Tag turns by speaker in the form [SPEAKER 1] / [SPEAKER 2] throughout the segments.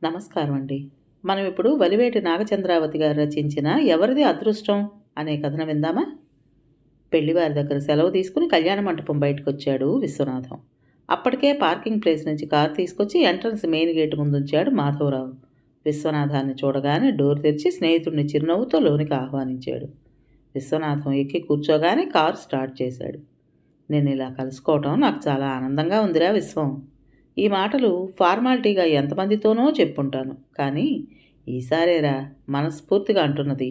[SPEAKER 1] నమస్కారం అండి. మనం ఇప్పుడు వలివేటి నాగచంద్రావతి గారు రచించిన 'ఎవరిది అదృష్టం' అనే కథను విందామా? పెళ్లివారి దగ్గర సెలవు తీసుకుని కళ్యాణ మంటపం బయటకొచ్చాడు విశ్వనాథం. అప్పటికే పార్కింగ్ ప్లేస్ నుంచి కారు తీసుకొచ్చి ఎంట్రన్స్ మెయిన్ గేట్ ముందుంచాడు మాధవరావు. విశ్వనాథాన్ని చూడగానే డోర్ తెరిచి స్నేహితుడిని చిరునవ్వుతో లోనికి ఆహ్వానించాడు. విశ్వనాథం ఎక్కి కూర్చోగానే కారు స్టార్ట్ చేశాడు. నేను ఇలా కలుసుకోవటం నాకు చాలా ఆనందంగా ఉందిరా విశ్వం. ఈ మాటలు ఫార్మాలిటీగా ఎంతమందితోనో చెప్పుంటాను, కానీ ఈసారేరా మనస్ఫూర్తిగా అంటున్నది.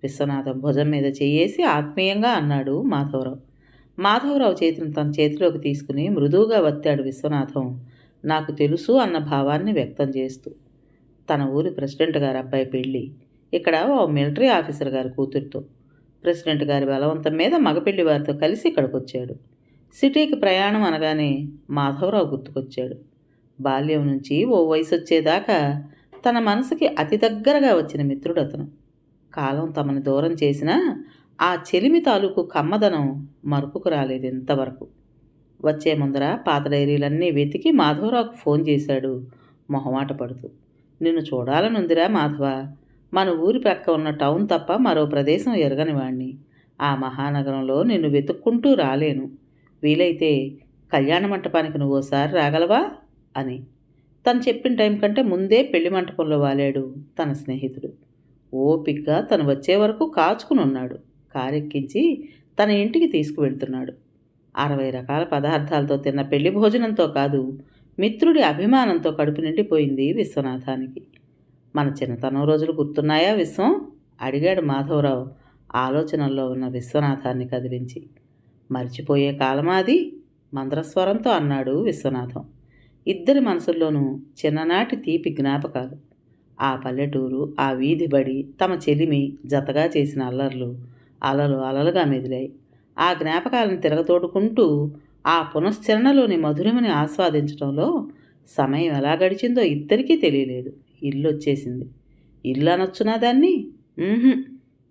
[SPEAKER 1] విశ్వనాథం భుజం మీద చెయ్యేసి ఆత్మీయంగా అన్నాడు మాధవరావు. మాధవరావు చేతిని తన చేతిలోకి తీసుకుని మృదువుగా వత్తాడు విశ్వనాథం, నాకు తెలుసు అన్న భావాన్ని వ్యక్తం చేస్తూ. తన ఊరి ప్రెసిడెంట్ గారి అబ్బాయి పెళ్ళి, ఇక్కడ ఓ మిలిటరీ ఆఫీసర్ గారి కూతురితో. ప్రెసిడెంట్ గారి బలవంతం మీద మగపెళ్లి వారితో కలిసి ఇక్కడికి వచ్చాడు. సిటీకి ప్రయాణం అనగానే మాధవరావు గుర్తుకొచ్చాడు. బాల్యం నుంచి ఓ వయసు వచ్చేదాకా తన మనసుకి అతి దగ్గరగా వచ్చిన మిత్రుడు అతను. కాలం తమని దూరం చేసినా ఆ చెలిమి తాలూకు కమ్మదనం మరుపుకు రాలేదు ఇంతవరకు. వచ్చే ముందర పాత డైరీలన్నీ వెతికి మాధవరావుకు ఫోన్ చేశాడు మొహమాట పడుతూ. నిన్ను చూడాలనుందిరా మాధవ. మన ఊరి పక్క ఉన్న టౌన్ తప్ప మరో ప్రదేశం ఎరగని వాణ్ణి. ఆ మహానగరంలో నిన్ను వెతుక్కుంటూ రాలేను. వీలైతే కళ్యాణ మంటపానికి నువ్వు ఓసారి రాగలవా అని. తను చెప్పిన టైం కంటే ముందే పెళ్లి మంటపంలో వాలాడు తన స్నేహితుడు. ఓపిగ్గా తను వచ్చే వరకు కాచుకుని ఉన్నాడు. కారెక్కించి తన ఇంటికి తీసుకువెళ్తున్నాడు. 60 రకాల పదార్థాలతో తిన్న పెళ్లి భోజనంతో కాదు, మిత్రుడి అభిమానంతో కడుపు నిండిపోయింది విశ్వనాథానికి. మన చిన్నతనం రోజులు గుర్తున్నాయా విశ్వం? అడిగాడు మాధవరావు ఆలోచనల్లో ఉన్న విశ్వనాథాన్ని కదిలించి. మర్చిపోయే కాలమా అది? మంద్రస్వరంతో అన్నాడు విశ్వనాథం. ఇద్దరి మనసుల్లోనూ చిన్ననాటి తీపి జ్ఞాపకాలు. ఆ పల్లెటూరు, ఆ వీధి బడి, తమ చెలిమి, జతగా చేసిన అల్లర్లు అలలు అలలుగా మెదిలాయి. ఆ జ్ఞాపకాలను తిరగతోడుకుంటూ ఆ పునశ్చరణలోని మధురమని ఆస్వాదించడంలో సమయం ఎలా గడిచిందో ఇద్దరికీ తెలియలేదు. ఇల్లు వచ్చేసింది. ఇల్లు అనొచ్చునా దాన్ని?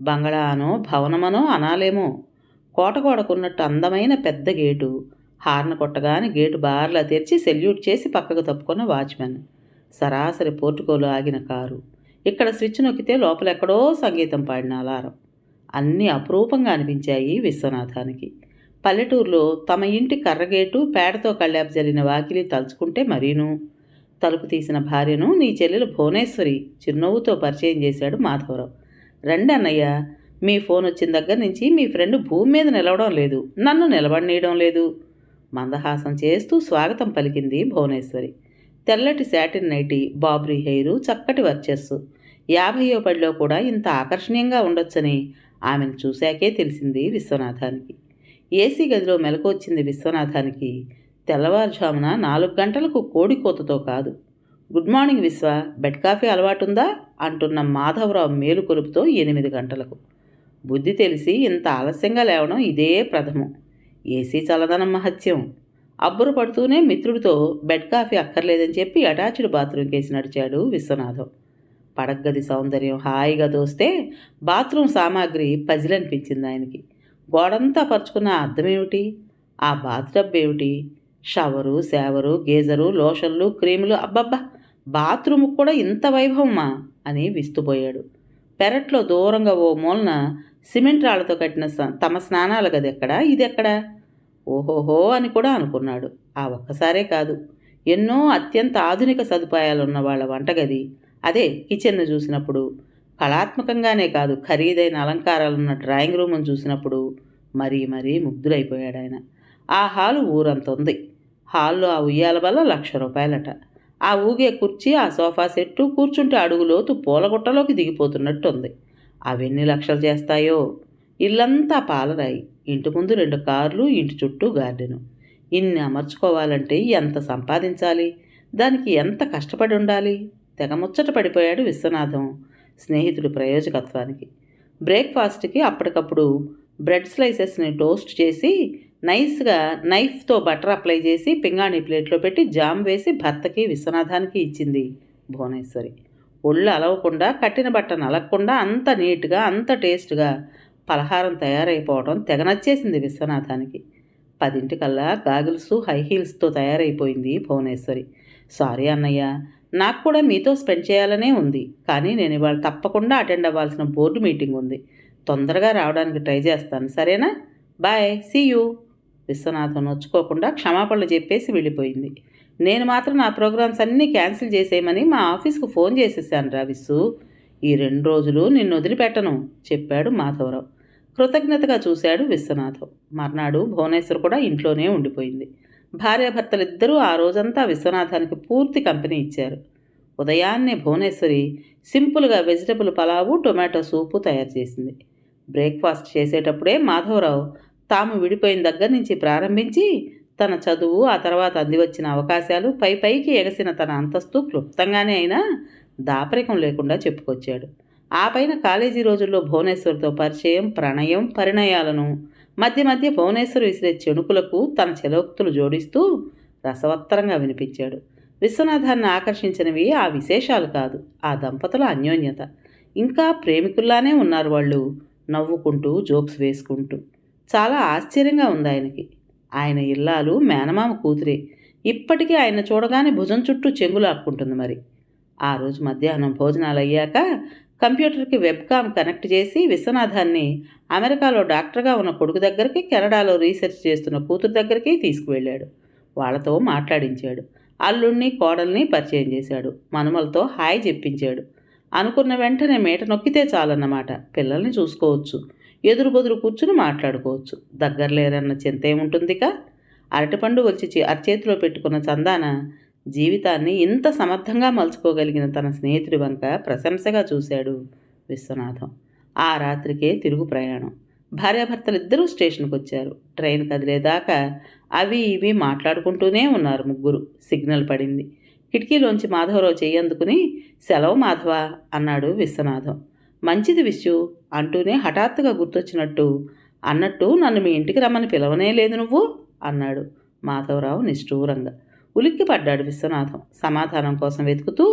[SPEAKER 1] బంగళా అనో భవనమనో అనాలేమో. కోటగోడకున్నట్టు అందమైన పెద్ద గేటు. హార్న్ కొట్టగానే గేటు బార్లా తెరిచి సెల్యూట్ చేసి పక్కకు తప్పుకున్న వాచ్మెన్. సరాసరి పోర్టుకోలో ఆగిన కారు. ఇక్కడ స్విచ్ నొక్కితే లోపలెక్కడో సంగీతం పాడిన అలారం. అన్నీ అపురూపంగా అనిపించాయి విశ్వనాథానికి. పల్లెటూరులో తమ ఇంటి కర్రగేటు, పేడతో కళ్ళాపు జల్లిన వాకిలి తలుచుకుంటే మరీను. తలుపు తీసిన భార్యను నీ చెల్లెలు భువనేశ్వరి చిరునవ్వుతో పరిచయం చేశాడు మాధవరావు. రండి అన్నయ్య, మీ ఫోన్ వచ్చిన దగ్గర నుంచి మీ ఫ్రెండ్ భూమి మీద నిలవడం లేదు, నన్ను నిలబడనీయడం లేదు. మందహాసం చేస్తూ స్వాగతం పలికింది భువనేశ్వరి. తెల్లటి శాటిన్ నైటీ, బాబ్రీ హెయిరు, చక్కటి వర్చస్సు. 50వ పడిలో కూడా ఇంత ఆకర్షణీయంగా ఉండొచ్చని ఆమెను చూశాకే తెలిసింది విశ్వనాథానికి. ఏసీ గదిలో మెలకువచ్చింది విశ్వనాథానికి. తెల్లవారుజామున 4 గంటలకు కోడికోతతో కాదు. గుడ్ మార్నింగ్ విశ్వ, బెడ్ కాఫీ అలవాటుందా అంటున్న మాధవరావు మేలు కొలుపుతో 8 గంటలకు. బుద్ధి తెలిసి ఇంత ఆలస్యంగా లేవడం ఇదే ప్రథమం. ఏసీ చల్లదనం మహత్యం. అబ్బురు పడుతూనే మిత్రుడితో బెడ్ కాఫీ అక్కర్లేదని చెప్పి అటాచ్డ్ బాత్రూమ్ కేసి నడిచాడు విశ్వనాథం. పడగ్గది సౌందర్యం హాయిగా తోస్తే బాత్రూమ్ సామాగ్రి పజిలనిపించింది ఆయనకి. గోడంతా పరుచుకున్న అద్దమేమిటి, ఆ బాత్టబ్ ఏమిటి, షవరు, సేవరు, గేజరు, లోషన్లు, క్రీములు, అబ్బబ్బా, బాత్రూమ్కి కూడా ఇంత వైభవమా అని విస్తుపోయాడు. పెరట్లో దూరంగా ఓ మూలన సిమెంట్ రాళ్లతో కట్టిన తమ స్నానాల గది ఎక్కడా, ఇది ఎక్కడా? ఓహోహో అని కూడా అనుకున్నాడు. ఆ ఒక్కసారే కాదు, ఎన్నో అత్యంత ఆధునిక సదుపాయాలున్న వాళ్ళ వంటగది, అదే కిచెన్ను చూసినప్పుడు, కళాత్మకంగానే కాదు ఖరీదైన అలంకారాలున్న డ్రాయింగ్ రూమ్ను చూసినప్పుడు మరీ మరీ ముగ్ధులైపోయాడు ఆయన. ఆ హాలు ఊరంత ఉంది. హాల్లో ఆ ఉయ్యాల వల్ల ₹1,00,000. ఆ ఊగే కుర్చీ, ఆ సోఫా సెట్టు, కూర్చుంటే అడుగులోతు పూలగుట్టలోకి దిగిపోతున్నట్టుంది. అవెన్ని లక్షలు చేస్తాయో. ఇల్లంతా పాలరాయి. ఇంటి ముందు 2 కార్లు, ఇంటి చుట్టూ గార్డెను. ఇన్ని అమర్చుకోవాలంటే ఎంత సంపాదించాలి, దానికి ఎంత కష్టపడి ఉండాలి? తెగ ముచ్చట పడిపోయాడు విశ్వనాథం స్నేహితుడి ప్రయోజకత్వానికి. బ్రేక్ఫాస్ట్కి అప్పటికప్పుడు బ్రెడ్ స్లైసెస్ని టోస్ట్ చేసి నైస్గా నైఫ్తో బటర్ అప్లై చేసి పింగాణి ప్లేట్లో పెట్టి జామ్ వేసి భర్తకి విశ్వనాథానికి ఇచ్చింది భువనేశ్వరి. ఒళ్ళు అలవకుండా, కట్టిన బట్ట నలగకుండా అంత నీట్గా, అంత టేస్ట్గా పలహారం తయారైపోవడం తెగ నచ్చేసింది విశ్వనాథానికి. 10 గాగిల్సు, హై హీల్స్తో తయారైపోయింది భువనేశ్వరి. సారీ అన్నయ్య, నాకు కూడా మీతో స్పెండ్ చేయాలనే ఉంది, కానీ నేను ఇవాళ తప్పకుండా అటెండ్ అవ్వాల్సిన బోర్డు మీటింగ్ ఉంది. తొందరగా రావడానికి ట్రై చేస్తాను, సరేనా? Bye, see you. విశ్వనాథం నొచ్చుకోకుండా క్షమాపణలు చెప్పేసి వెళ్ళిపోయింది. నేను మాత్రం నా ప్రోగ్రామ్స్ అన్నీ క్యాన్సిల్ చేసేయమని మా ఆఫీస్కు ఫోన్ చేసేసాను రా విస్సు. ఈ 2 రోజులు నిన్ను వదిలిపెట్టను, చెప్పాడు మాధవరావు. కృతజ్ఞతగా చూశాడు విశ్వనాథం. మర్నాడు భువనేశ్వర్ కూడా ఇంట్లోనే ఉండిపోయింది. భార్యాభర్తలిద్దరూ ఆ రోజంతా విశ్వనాథానికి పూర్తి కంపెనీ ఇచ్చారు. ఉదయాన్నే భువనేశ్వరి సింపుల్గా వెజిటబుల్ పలావు, టొమాటో సూపు తయారు చేసింది. బ్రేక్ఫాస్ట్ చేసేటప్పుడే మాధవరావు తాము విడిపోయిన దగ్గర నుంచి ప్రారంభించి తన చదువు, ఆ తర్వాత అందివచ్చిన అవకాశాలు, పైకి ఎగసిన తన అంతస్తు క్లుప్తంగానే అయినా దాపరికం లేకుండా చెప్పుకొచ్చాడు. ఆ పైన కాలేజీ రోజుల్లో భువనేశ్వర్తో పరిచయం, ప్రణయం, పరిణయాలను మధ్య మధ్య భువనేశ్వర్ విసిరే చెణుకులకు తన చెలోక్తులు జోడిస్తూ రసవత్తరంగా వినిపించాడు. విశ్వనాథాన్ని ఆకర్షించినవి ఆ విశేషాలు కాదు, ఆ దంపతుల అన్యోన్యత. ఇంకా ప్రేమికుల్లానే ఉన్నారు వాళ్ళు, నవ్వుకుంటూ జోక్స్ వేసుకుంటూ. చాలా ఆశ్చర్యంగా ఉంది ఆయనకి. ఆయన ఇల్లాలు మేనమామ కూతురే. ఇప్పటికీ ఆయన చూడగానే భుజం చుట్టూ చెంగులాక్కుంటుంది. మరి ఆ రోజు మధ్యాహ్నం భోజనాలు అయ్యాక కంప్యూటర్కి వెబ్కామ్ కనెక్ట్ చేసి విశ్వనాథాన్ని అమెరికాలో డాక్టర్గా ఉన్న కొడుకు దగ్గరికి, కెనడాలో రీసెర్చ్ చేస్తున్న కూతురు దగ్గరికి తీసుకువెళ్ళాడు. వాళ్ళతో మాట్లాడించాడు. అల్లుణ్ణి, కోడల్ని పరిచయం చేశాడు. మనుమలతో హాయ్ చెప్పించాడు. అనుకున్న వెంటనే మేట నొక్కితే చాలన్నమాట. పిల్లల్ని చూసుకోవచ్చు, ఎదురు బొదురు కూర్చుని మాట్లాడుకోవచ్చు. దగ్గర లేరన్న చింత ఏముంటుందిక? అరటిపండు వచ్చి అరచేతిలో పెట్టుకున్న చందాన జీవితాన్ని ఇంత సమర్థంగా మలుచుకోగలిగిన తన స్నేహితుడి వంక ప్రశంసగా చూశాడు విశ్వనాథం. ఆ రాత్రికే తిరుగు ప్రయాణం. భార్యాభర్తలిద్దరూ స్టేషన్కి వచ్చారు. ట్రైన్ కదిలేదాకా అవి ఇవి మాట్లాడుకుంటూనే ఉన్నారు ముగ్గురు. సిగ్నల్ పడింది. కిటికీలోంచి మాధవరావు చెయ్యందుకుని సెలవు మాధవ అన్నాడు విశ్వనాథం. మంచిది విశ్వ అంటూనే హఠాత్తుగా గుర్తొచ్చినట్టు అన్నట్టు నన్ను మీ ఇంటికి రమ్మని పిలవనే లేదు నువ్వు అన్నాడు మాధవరావు నిష్ఠూరంగా. ఉలిక్కిపడ్డాడు విశ్వనాథం. సమాధానం కోసం వెతుకుతూ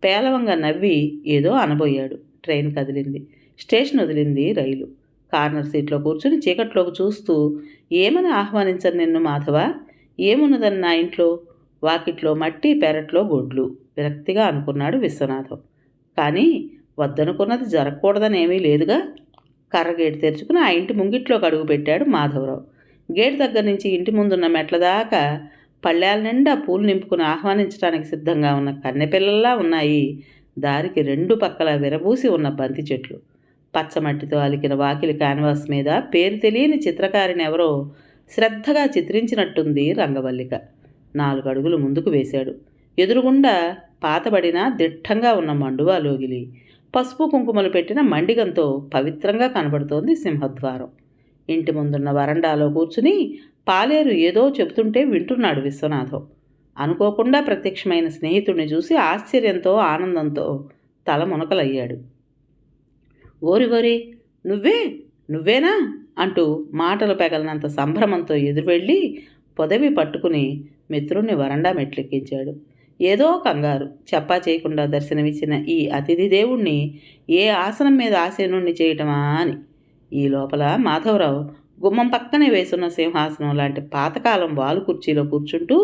[SPEAKER 1] పేలవంగా నవ్వి ఏదో అనబోయాడు. ట్రైన్ కదిలింది. స్టేషన్ వదిలింది రైలు. కార్నర్ సీట్లో కూర్చుని చీకట్లోకి చూస్తూ ఏమని ఆహ్వానించను నిన్ను మాధవ? ఏమున్నదని నా ఇంట్లో? వాకిట్లో మట్టి, పెరట్లో గొడ్లు విరక్తిగా అనుకున్నాడు విశ్వనాథం. కానీ వద్దనుకున్నది జరగకూడదని ఏమీ లేదుగా. కర్ర గేటు తెరుచుకుని ఆ ఇంటి ముంగిట్లోకి అడుగు పెట్టాడు మాధవరావు. గేటు దగ్గర నుంచి ఇంటి ముందున్న మెట్ల దాకా పళ్ళాల నిండా పూలు నింపుకుని ఆహ్వానించడానికి సిద్ధంగా ఉన్న కన్నెపిల్లల్లా ఉన్నాయి దారికి 2 పక్కల విరబూసి ఉన్న బంతి చెట్లు. పచ్చమట్టితో అలికిన వాకిలి క్యాన్వాస్ మీద పేరు తెలియని చిత్రకారిని ఎవరో శ్రద్ధగా చిత్రించినట్టుంది రంగవల్లిక. 4 అడుగులు ముందుకు వేశాడు. ఎదురుగుండా పాతబడిన దిట్టంగా ఉన్న మండువా లోగిలి, పసుపు కుంకుమలు పెట్టిన మండిగంతో పవిత్రంగా కనబడుతోంది సింహద్వారం. ఇంటి ముందున్న వరండాలో కూర్చుని పాలేరు ఏదో చెబుతుంటే వింటున్నాడు విశ్వనాథం. అనుకోకుండా ప్రత్యక్షమైన స్నేహితుడిని చూసి ఆశ్చర్యంతో, ఆనందంతో తల మునకలయ్యాడు. ఓరి నువ్వేనా అంటూ మాటలు పెగలనంత సంభ్రమంతో ఎదురువెళ్ళి పొదవి పట్టుకుని మిత్రుణ్ణి వరండా మెట్లెక్కించాడు. ఏదో కంగారు, చెప్పా చేయకుండా దర్శనమిచ్చిన ఈ అతిథి దేవుణ్ణి ఏ ఆసనం మీద ఆసీనుణ్ణి చేయటమా అని. ఈ లోపల మాధవరావు గుమ్మం పక్కనే వేసున్న సింహాసనం లాంటి పాతకాలం వాలు కుర్చీలో కూర్చుంటూ,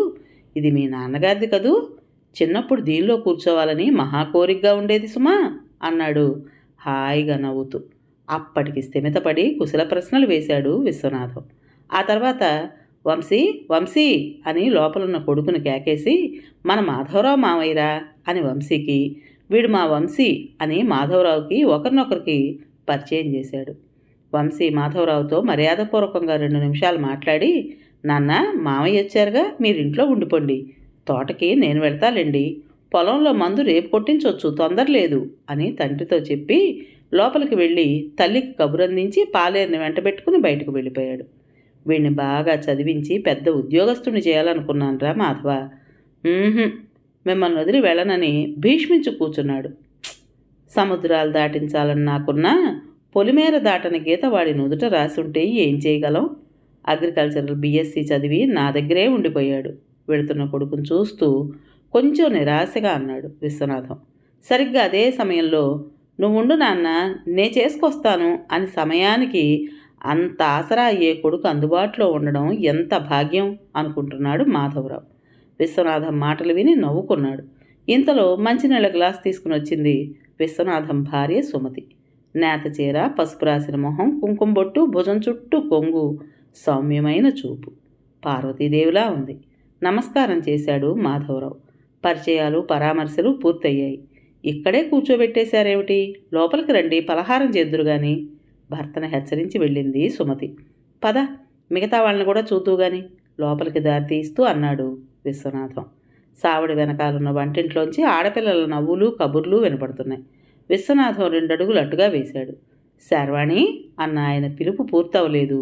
[SPEAKER 1] ఇది మీ నాన్నగారిది కదూ, చిన్నప్పుడు దీనిలో కూర్చోవాలని మహాకోరికగా ఉండేది సుమా అన్నాడు హాయిగా నవ్వుతూ. అప్పటికి స్థిమితపడి కుశల ప్రశ్నలు వేశాడు విశ్వనాథం. ఆ తర్వాత వంశీ అని లోపలున్న కొడుకుని కేకేసి, మన మాధవరావు మావయ్యరా అని వంశీకి, వీడు మా వంశీ అని మాధవరావుకి ఒకరినొకరికి పరిచయం చేశాడు. వంశీ మాధవరావుతో మర్యాదపూర్వకంగా 2 నిమిషాలు మాట్లాడి, నాన్న మావయ్య వచ్చారుగా, మీరింట్లో ఉండిపోండి, తోటకి నేను వెళ్తాలేండి, పొలంలో మందు రేపు కొట్టించవచ్చు, తొందర లేదు అని తండ్రితో చెప్పి లోపలికి వెళ్ళి తల్లికి కబురందించి పాలేరుని వెంటబెట్టుకుని బయటకు వెళ్ళిపోయాడు. వీడిని బాగా చదివించి పెద్ద ఉద్యోగస్తుని చేయాలనుకున్నానురా మాధవ. మిమ్మల్ని వదిలి వెళ్ళనని భీష్మించు కూర్చున్నాడు. సముద్రాలు దాటించాలని నాకున్నా పొలిమేర దాటని గీత వాడి నుదుట రాసుంటే ఏం చేయగలం? అగ్రికల్చరల్ బీఎస్సీ చదివి నా దగ్గరే ఉండిపోయాడు. వెళుతున్న కొడుకును చూస్తూ కొంచెం నిరాశగా అన్నాడు విశ్వనాథం. సరిగ్గా అదే సమయంలో నువ్వుండు నాన్న, నే చేసుకొస్తాను అని సమయానికి అంత ఆసరా అయ్యే కొడుకు అందుబాటులో ఉండడం ఎంత భాగ్యం అనుకుంటున్నాడు మాధవరావు. విశ్వనాథం మాటలు విని నవ్వుకున్నాడు. ఇంతలో మంచినీళ్ళ గ్లాస్ తీసుకుని వచ్చింది విశ్వనాథం భార్య సుమతి. నేత చీర, పసుపు రాసిన మొహం, కుంకుమ బొట్టు, భుజం చుట్టూ కొంగు, సౌమ్యమైన చూపు. పార్వతీదేవిలా ఉంది. నమస్కారం చేశాడు మాధవరావు. పరిచయాలు, పరామర్శలు పూర్తయ్యాయి. ఇక్కడే కూర్చోబెట్టేశారేమిటి? లోపలికి రండి, పలహారం చేద్దురుగాని భర్తను హెచ్చరించి వెళ్ళింది సుమతి. పద, మిగతా వాళ్ళని కూడా చూద్దు గాని లోపలికి దారి తీస్తూ అన్నాడు విశ్వనాథం. సావిడి వెనకాలన్న వంటింట్లోంచి ఆడపిల్లల నవ్వులు, కబుర్లు వినపడుతున్నాయి. విశ్వనాథం 2 అడుగులు అట్టుగా వేశాడు. శార్వాణి అన్న ఆయన పిలుపు పూర్తవలేదు.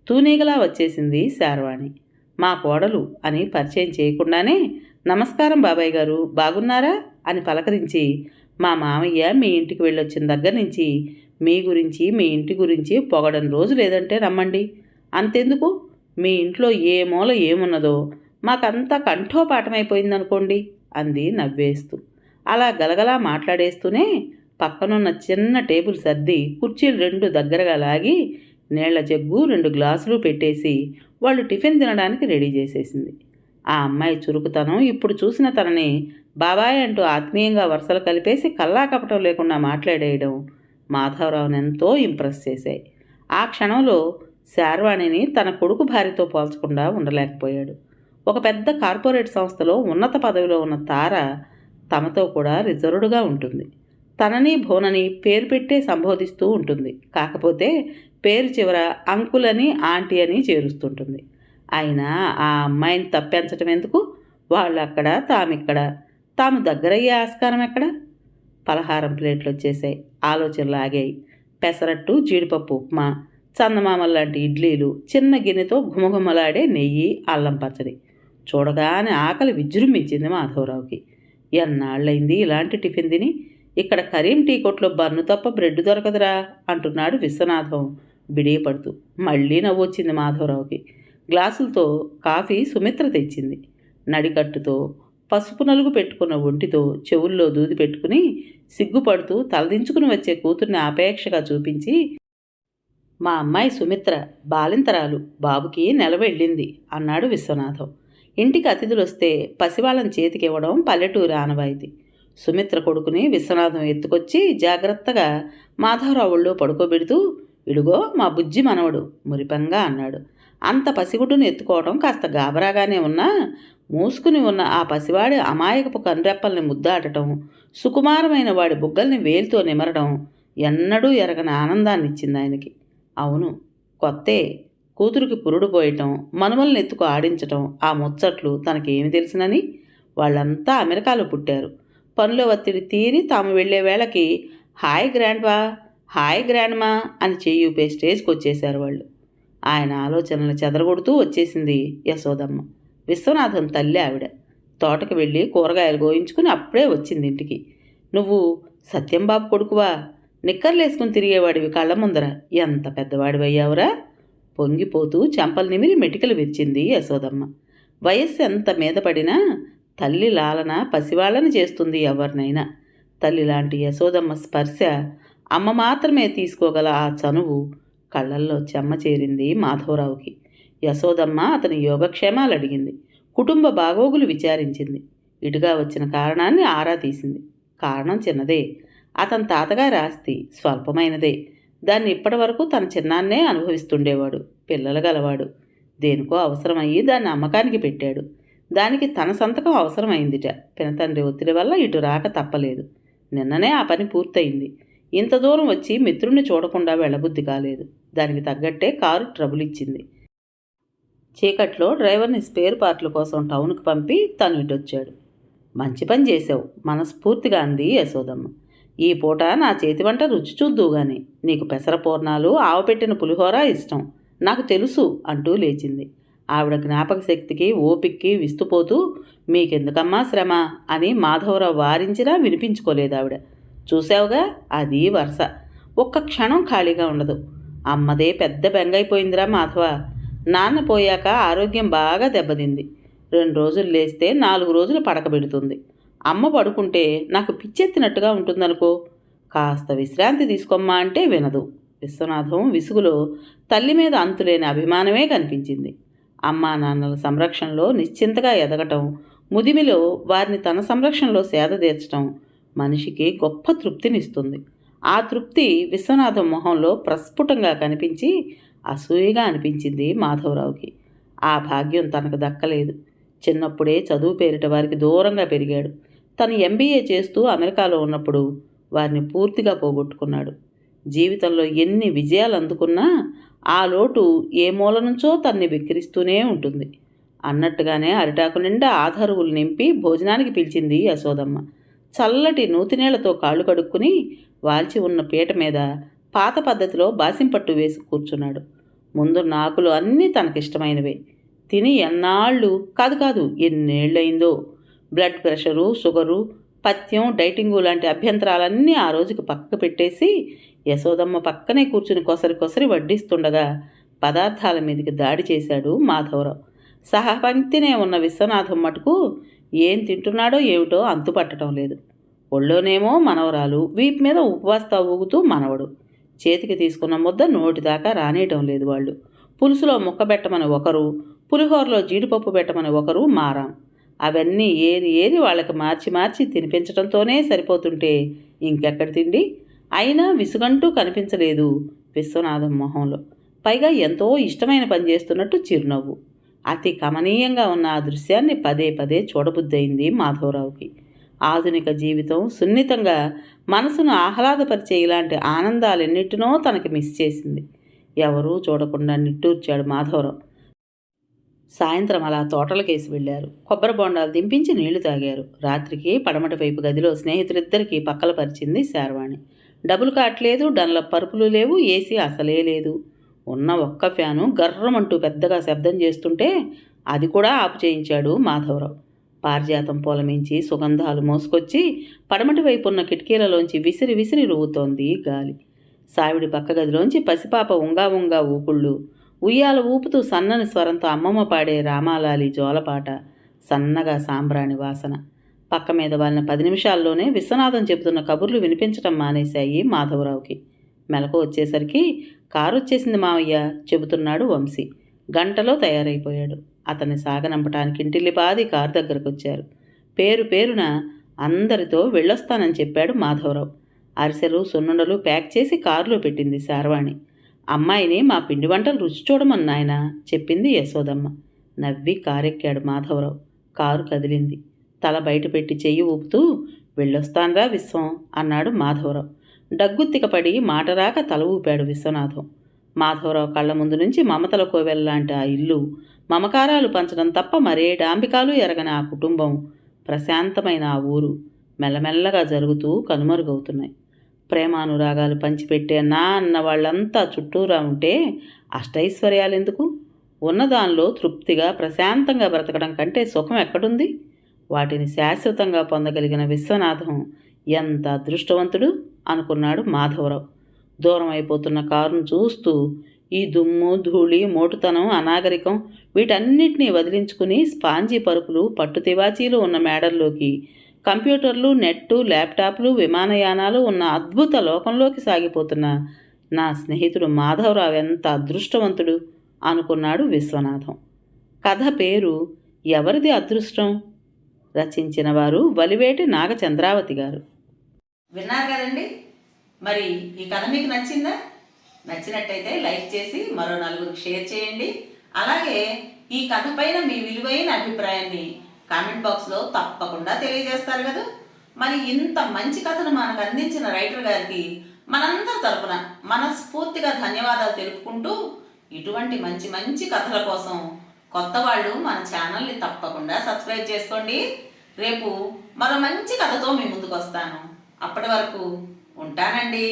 [SPEAKER 1] తూనీగలా వచ్చేసింది శార్వాణి. మా కోడలు అని పరిచయం చేయకుండానే నమస్కారం బాబాయ్ గారు, బాగున్నారా అని పలకరించి, మా మామయ్య మీ ఇంటికి వెళ్ళొచ్చిన దగ్గర నుంచి మీ గురించి, మీ ఇంటి గురించి పొగడని రోజు లేదంటే రమ్మండి. అంతెందుకు, మీ ఇంట్లో ఏ మూల ఏమున్నదో మాకంతా కంఠోపాఠమైపోయిందనుకోండి అంది నవ్వేస్తూ. అలా గలగలా మాట్లాడేస్తూనే పక్కనున్న చిన్న టేబుల్ సర్ది కుర్చీలు 2 దగ్గరగా లాగి నీళ్ల జగ్గు 2 గ్లాసులు పెట్టేసి వాళ్ళు టిఫిన్ తినడానికి రెడీ చేసేసింది. ఆ అమ్మాయి చురుకుతనం ఇప్పుడు చూసిన తనని బాబాయ్ అంటూ ఆత్మీయంగా వరుసలు కలిపేసి కల్లా కపటం లేకుండా మాట్లాడేయడం మాధవరావుని ఎంతో ఇంప్రెస్ చేశాయి. ఆ క్షణంలో శార్వాణిని తన కొడుకు భార్యతో పోల్చకుండా ఉండలేకపోయాడు. ఒక పెద్ద కార్పొరేట్ సంస్థలో ఉన్నత పదవిలో ఉన్న తార తమతో కూడా రిజర్వ్డ్గా ఉంటుంది. తనని భోనని పేరు పెట్టే సంబోధిస్తూ ఉంటుంది. కాకపోతే పేరు చివర అంకుల్ అని, ఆంటీ అని చేరుస్తుంటుంది. అయినా ఆ అమ్మాయిని తప్పించటం ఎందుకు? వాళ్ళు అక్కడ, తామిక్కడ. తాము దగ్గరయ్యే ఆస్కారం ఎక్కడ? పలహారం ప్లేట్లు వచ్చేసాయి. ఆలోచనలు ఆగాయి. పెసరట్టు, జీడిపప్పు ఉప్మా, చందమామల్లాంటి ఇడ్లీలు, చిన్న గిన్నెతో ఘుమఘుమలాడే నెయ్యి, అల్లం పచ్చడి. చూడగానే ఆకలి విజృంభించింది మాధవరావుకి. ఎన్నాళ్ళైంది ఇలాంటి టిఫిన్ తిని. ఇక్కడ కరీం టీ కొట్లో బన్ను తప్ప బ్రెడ్ దొరకదురా అంటున్నాడు విశ్వనాథం బిడియపడుతూ. మళ్ళీ నవ్వొచ్చింది మాధవరావుకి. గ్లాసులతో కాఫీ సుమిత్ర తెచ్చింది. నడికట్టుతో, పసుపు నలుగు పెట్టుకున్న ఒంటితో చెవుల్లో దూది పెట్టుకుని సిగ్గుపడుతూ తలదించుకుని వచ్చే కూతుర్ని ఆపేక్షగా చూపించి, మా అమ్మాయి సుమిత్ర బాలింతరాలు, బాబుకి నెల వెళ్ళింది అన్నాడు విశ్వనాథం. ఇంటికి అతిథులు వస్తే పసివాళ్ళని చేతికివ్వడం పల్లెటూరి ఆనవాయితీ. సుమిత్ర కొడుకుని విశ్వనాథం ఎత్తుకొచ్చి జాగ్రత్తగా మాధవరావు ఒళ్ళో పడుకోబెడుతూ, ఇడుగో మా బుజ్జి మనవడు మురిపంగా అన్నాడు. అంత పసిగుడ్డును ఎత్తుకోవడం కాస్త గాబరాగానే ఉన్నా మూసుకుని ఉన్న ఆ పసివాడి అమాయకపు కనురెప్పల్ని ముద్దాడటం, సుకుమారమైన వాడి బుగ్గల్ని వేలితో నిమరడం ఎన్నడూ ఎరగని ఆనందాన్నిచ్చింది ఆయనకి. అవును, కొత్తే. కూతురికి పురుడు పోయటం, మనుమల్ని ఎత్తుకు ఆడించటం, ఆ ముచ్చట్లు తనకేమి తెలిసినని. వాళ్ళంతా అమెరికాలో పుట్టారు. పనుల ఒత్తిడి తీరి తాము వెళ్లే వేళకి హాయ్ గ్రాండ్పా, హాయ్ గ్రాండ్మా అని చెయ్యూపే స్టేజ్కి వచ్చేశారు వాళ్ళు. ఆయన ఆలోచనలు చెదరగొడుతూ వచ్చేసింది యశోదమ్మ. విశ్వనాథం తల్లి ఆవిడ. తోటకు వెళ్ళి కూరగాయలు గోయించుకుని అప్పుడే వచ్చింది ఇంటికి. నువ్వు సత్యంబాబు కొడుకువా? నిక్కర్లేసుకుని తిరిగేవాడివి కళ్ళ ముందర ఎంత పెద్దవాడివయ్యావురా? పొంగిపోతూ చెంపలు నిమిరి మెటికలు విరిచింది యశోదమ్మ. వయస్సు ఎంత మీద పడినా తల్లి లాలన పసివాళ్ళని చేస్తుంది ఎవరినైనా. తల్లి లాంటి యశోదమ్మ స్పర్శ, అమ్మ మాత్రమే తీసుకోగల ఆ చనువు కళ్ళల్లో చెమ్మ చేరింది మాధవరావుకి. యశోదమ్మ అతని యోగక్షేమాలు అడిగింది. కుటుంబ బాగోగులు విచారించింది. ఇటుగా వచ్చిన కారణాన్ని ఆరా తీసింది. కారణం చిన్నదే. అతని తాతగారి ఆస్తి స్వల్పమైనదే. దాన్ని ఇప్పటి వరకు తన చిన్నాన్నే అనుభవిస్తుండేవాడు. పిల్లలు గలవాడు. దేనికో అవసరమయ్యి దాన్ని అమ్మకానికి పెట్టాడు. దానికి తన సంతకం అవసరమైందిట. పినతండ్రి ఒత్తిడి వల్ల ఇటు రాక తప్పలేదు. నిన్ననే ఆ పని పూర్తయింది. ఇంత దూరం వచ్చి మిత్రుణ్ణి చూడకుండా వెళ్ళబుద్ధి కాలేదు. దానికి తగ్గట్టే కారు ట్రబుల్ ఇచ్చింది. చీకట్లో డ్రైవర్ని స్పేర్ పార్ట్ల కోసం టౌన్కి పంపి తను ఇటొచ్చాడు. మంచి పని చేసావు మనస్ఫూర్తిగా అంది యశోదమ్మ. ఈ పూట నా చేతి వంట రుచి చూద్దువు గాని. నీకు పెసర పూర్ణాలు, ఆవపెట్టిన పులిహోర ఇష్టం, నాకు తెలుసు అంటూ లేచింది. ఆవిడ జ్ఞాపక శక్తికి, ఓపిక్కి విస్తుపోతూ, మీకెందుకమ్మా శ్రమ అని మాధవరావు వారించినా వినిపించుకోలేదు ఆవిడ. చూసావుగా, అది వరుస. ఒక్క క్షణం ఖాళీగా ఉండదు. అమ్మదే పెద్ద బెంగైపోయిందిరా మాధవ. నాన్న పోయాక ఆరోగ్యం బాగా దెబ్బతింది. 2 రోజులు లేస్తే 4 రోజులు పడకబెడుతుంది. అమ్మ పడుకుంటే నాకు పిచ్చెత్తినట్టుగా ఉంటుందనుకో. కాస్త విశ్రాంతి తీసుకోమ్మా అంటే వినదు. విశ్వనాథం విసుగులో తల్లి మీద అంతులేని అభిమానమే కనిపించింది. అమ్మా నాన్నల సంరక్షణలో నిశ్చింతగా ఎదగటం, ముదిమిలో వారిని తన సంరక్షణలో సేద తీర్చడం మనిషికి గొప్ప తృప్తినిస్తుంది. ఆ తృప్తి విశ్వనాథం మొహంలో ప్రస్ఫుటంగా కనిపించి అసూయగా అనిపించింది మాధవరావుకి. ఆ భాగ్యం తనకు దక్కలేదు. చిన్నప్పుడే చదువు పేరిట వారికి దూరంగా పెరిగాడు. తను ఎంబీఏ చేస్తూ అమెరికాలో ఉన్నప్పుడు వారిని పూర్తిగా పోగొట్టుకున్నాడు. జీవితంలో ఎన్ని విజయాలు అందుకున్నా ఆ లోటు ఏ మూల నుంచో తన్ని వెక్కిరిస్తూనే ఉంటుంది. అన్నట్టుగానే అరిటాకు నిండా ఆధారువులు నింపి భోజనానికి పిలిచింది యశోదమ్మ. చల్లటి నూతినేళ్లతో కాళ్ళు కడుక్కుని వాల్చి ఉన్న పీట మీద పాత పద్ధతిలో బాసింపట్టు వేసి కూర్చున్నాడు. ముందు నాకులు అన్నీ తనకిష్టమైనవే. తిని ఎన్నాళ్ళు కాదు ఎన్నేళ్ళయిందో. బ్లడ్ ప్రెషరు, షుగరు, పథ్యం, డైటింగు లాంటి అభ్యంతరాలన్నీ ఆ రోజుకి పక్కకు పెట్టేసి యశోదమ్మ పక్కనే కూర్చుని కొసరి వడ్డిస్తుండగా పదార్థాల మీదకి దాడి చేశాడు మాధవరావు. సహపంక్తినే ఉన్న విశ్వనాథం మటుకు ఏం తింటున్నాడో ఏమిటో అంతుపట్టడం లేదు. ఒళ్ళోనేమో మనవరాలు, వీపు మీద ఉపవాస్తా ఊగుతూ మనవడు. చేతికి తీసుకున్న ముద్ద నోటిదాకా రానేయటం లేదు వాళ్ళు. పులుసులో ముక్క పెట్టమని ఒకరు, పులిహోరలో జీడిపప్పు పెట్టమని ఒకరు మారాం. అవన్నీ ఏరి వాళ్ళకి మార్చి తినిపించడంతోనే సరిపోతుంటే ఇంకెక్కడి తిండి? అయినా విసుగంటూ కనిపించలేదు విశ్వనాథం మొహంలో. పైగా ఎంతో ఇష్టమైన పని చేస్తున్నట్టు చిరునవ్వు. అతి కమనీయంగా ఉన్న ఆ దృశ్యాన్ని పదే చూడబుద్దయింది మాధవరావుకి. ఆధునిక జీవితం సున్నితంగా మనసును ఆహ్లాదపరిచే ఇలాంటి ఆనందాలెన్నిటినో తనకి మిస్ చేసింది. ఎవరూ చూడకుండా నిట్టూర్చాడు మాధవరావు. సాయంత్రం అలా తోటలకేసి వెళ్ళారు. కొబ్బరి బొండాలు దింపించి నీళ్లు తాగారు. రాత్రికి పడమటి వైపు గదిలో స్నేహితులిద్దరికీ పక్కల పరిచింది శార్వాణి. డబుల్ కాట్ లేదు, డన్లప్ పరుపులు లేవు, ఏసీ అసలే లేదు. ఉన్న ఒక్క ఫ్యాను గర్రమంటూ పెద్దగా శబ్దం చేస్తుంటే అది కూడా ఆపు చేయించాడు మాధవరావు. పారిజాతం పూల మించి సుగంధాలు మోసుకొచ్చి పడమటి వైపు ఉన్న కిటికీలలోంచి విసిరి రువ్వుతోంది గాలి. సావిడి పక్క గదిలోంచి పసిపాప ఉంగా ఊపుళ్ళు, ఉయ్యాల ఊపుతూ సన్నని స్వరంతో అమ్మమ్మ పాడే రామాలాలి జోలపాట, సన్నగా సాంబ్రాణి వాసన. పక్క మీద వాళ్ళని 10 నిమిషాల్లోనే విశ్వనాథం చెబుతున్న కబుర్లు వినిపించటం మానేశాయి మాధవరావుకి. మెలకు వచ్చేసరికి కారు వచ్చేసింది మావయ్య చెబుతున్నాడు వంశీ. గంటలో తయారైపోయాడు. అతన్ని సాగనంపటానికి ఇంటిల్లిపాది కారు దగ్గరకు వచ్చారు. పేరున అందరితో వెళ్ళొస్తానని చెప్పాడు మాధవరావు. అరిసెలు, సున్నుండలు ప్యాక్ చేసి కారులో పెట్టింది శార్వాణి. అమ్మాయిని మా పిండి వంటలు రుచి చూడమన్నాయన చెప్పింది యశోదమ్మ. నవ్వి కారెక్కాడు మాధవరావు. కారు కదిలింది. తల బయట పెట్టి చెయ్యి ఊపుతూ వెళ్ళొస్తాన్రా విశ్వం అన్నాడు మాధవరావు. డగ్గుత్తికపడి మాటరాక తల ఊపాడు విశ్వనాథం. మాధవరావు కళ్ళ ముందు నుంచి మమతల కోవెల్లాంటి ఆ ఇల్లు, మమకారాలు పంచడం తప్ప మరే డాంబికాలు ఎరగని ఆ కుటుంబం, ప్రశాంతమైన ఆ ఊరు మెల్లమెల్లగా జరుగుతూ కనుమరుగవుతున్నాయి. ప్రేమానురాగాలు పంచిపెట్టే నా అన్న వాళ్ళంతా చుట్టూరా ఉంటే అష్టైశ్వర్యాలెందుకు? ఉన్నదానిలో తృప్తిగా ప్రశాంతంగా బ్రతకడం కంటే సుఖం ఎక్కడుంది? వాటిని శాశ్వతంగా పొందగలిగిన విశ్వనాథం ఎంత అదృష్టవంతుడు అనుకున్నాడు మాధవరావు. దూరం అయిపోతున్న కారును చూస్తూ ఈ దుమ్ము, ధూళి, మోటుతనం, అనాగరికం వీటన్నిటినీ వదిలించుకుని స్పాంజీ పరుపులు, పట్టు తివాచీలు ఉన్న మేడల్లోకి, కంప్యూటర్లు, నెట్టు, ల్యాప్టాప్లు, విమానయానాలు ఉన్న అద్భుత లోకంలోకి సాగిపోతున్న నా స్నేహితుడు మాధవరావు ఎంత అదృష్టవంతుడు అనుకున్నాడు విశ్వనాథం. కథ పేరు ఎవరిది అదృష్టం? రచించిన వారు వలివేటి నాగచంద్రావతి గారు. విన్నారు కదండి. మరి ఈ కథ మీకు నచ్చిందా? నచ్చినట్టయితే లైక్ చేసి మరో నలుగురికి షేర్ చేయండి. అలాగే ఈ కథ పైన మీ విలువైన అభిప్రాయాన్ని కామెంట్ బాక్స్లో తప్పకుండా తెలియజేస్తారు కదా. మరి ఇంత మంచి కథను మనకు అందించిన రైటర్ గారికి మనందరి తరపున మనస్ఫూర్తిగా ధన్యవాదాలు తెలుపుకుంటూ, ఇటువంటి మంచి మంచి కథల కోసం కొత్త వాళ్ళు మన ఛానల్ని తప్పకుండా సబ్స్క్రైబ్ చేసుకోండి. రేపు మరో మంచి కథతో మీ ముందుకు వస్తాను. అప్పటి వరకు ఉంటానండి.